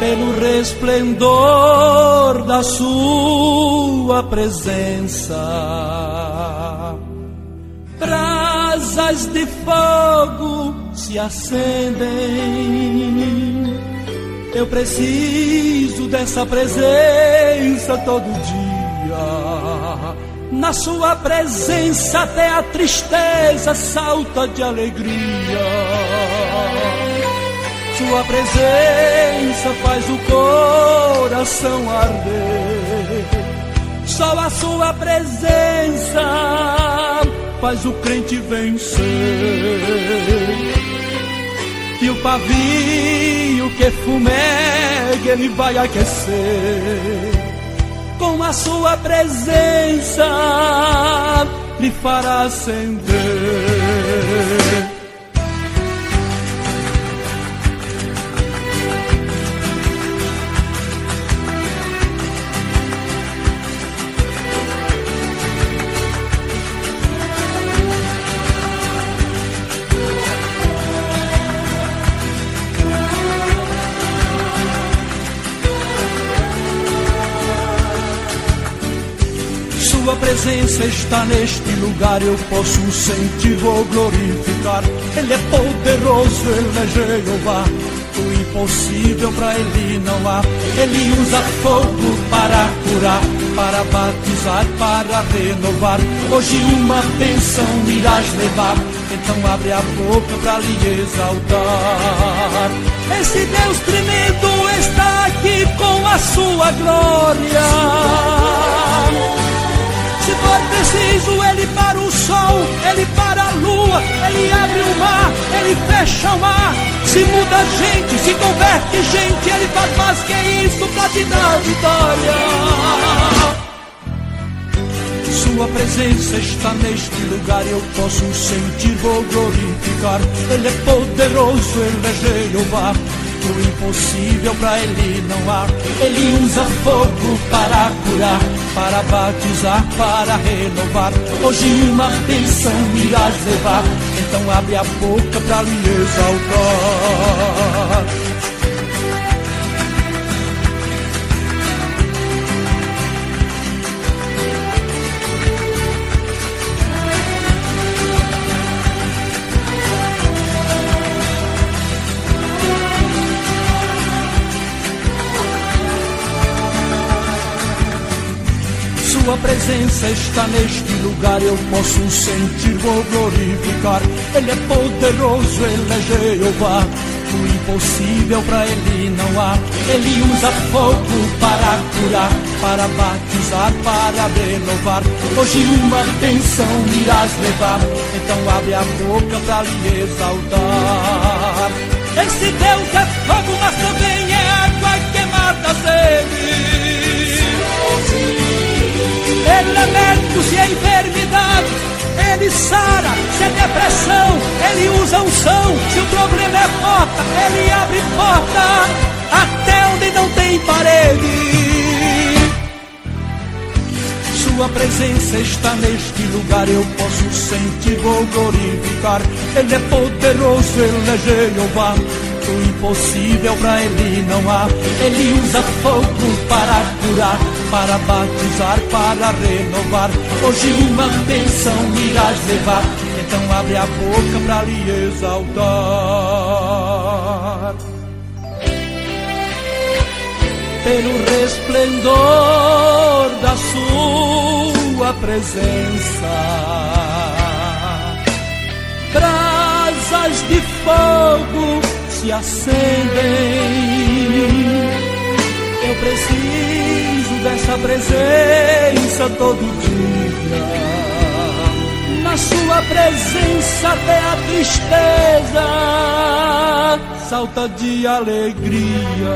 pelo resplendor da sua presença. Brasas de fogo se acendem. Eu preciso dessa presença todo dia. Na sua presença até a tristeza salta de alegria. Sua presença faz o coração arder. Só a sua presença faz o crente vencer. E o pavio que fumega ele vai aquecer. Com a sua presença lhe fará acender. Sua presença está neste lugar, eu posso sentir, vou glorificar. Ele é poderoso, Ele é Jeová, o impossível pra Ele não há. Ele usa fogo para curar, para batizar, para renovar. Hoje uma bênção irás levar, então abre a boca pra lhe exaltar. Esse Deus tremendo está aqui com a sua glória. Se for preciso, Ele para o sol, Ele para a lua, Ele abre o mar, Ele fecha o mar. Se muda gente, se converte gente, Ele faz mais que isso pra te dar vitória. Sua presença está neste lugar, eu posso sentir, vou glorificar. Ele é poderoso, Ele é Jeová, o impossível pra Ele não há. Ele usa fogo para curar, para batizar, para renovar. Hoje uma bênção irás levar, então abre a boca pra lhe exaltar. Sua presença está neste lugar, eu posso sentir, vou glorificar. Ele é poderoso, Ele é Jeová, o impossível pra Ele não há. Ele usa fogo para curar, para batizar, para renovar. Hoje uma bênção irás levar, então abre a boca pra lhe exaltar. Esse Deus é fogo, mas também é água que mata a sede. Ele é médico se é enfermidade, Ele sara se é depressão, Ele usa unção se o problema é porta, Ele abre porta até onde não tem parede. Sua presença está neste lugar, eu posso sentir, vou glorificar. Ele é poderoso, Ele é Jeová, o impossível pra Ele não há. Ele usa fogo para curar, para batizar, para renovar. Hoje uma bênção irás levar, então abre a boca pra lhe exaltar. Pelo resplendor da sua presença, brasas de fogo se acendem. Eu preciso dessa presença todo dia. Na sua presença até a tristeza salta de alegria.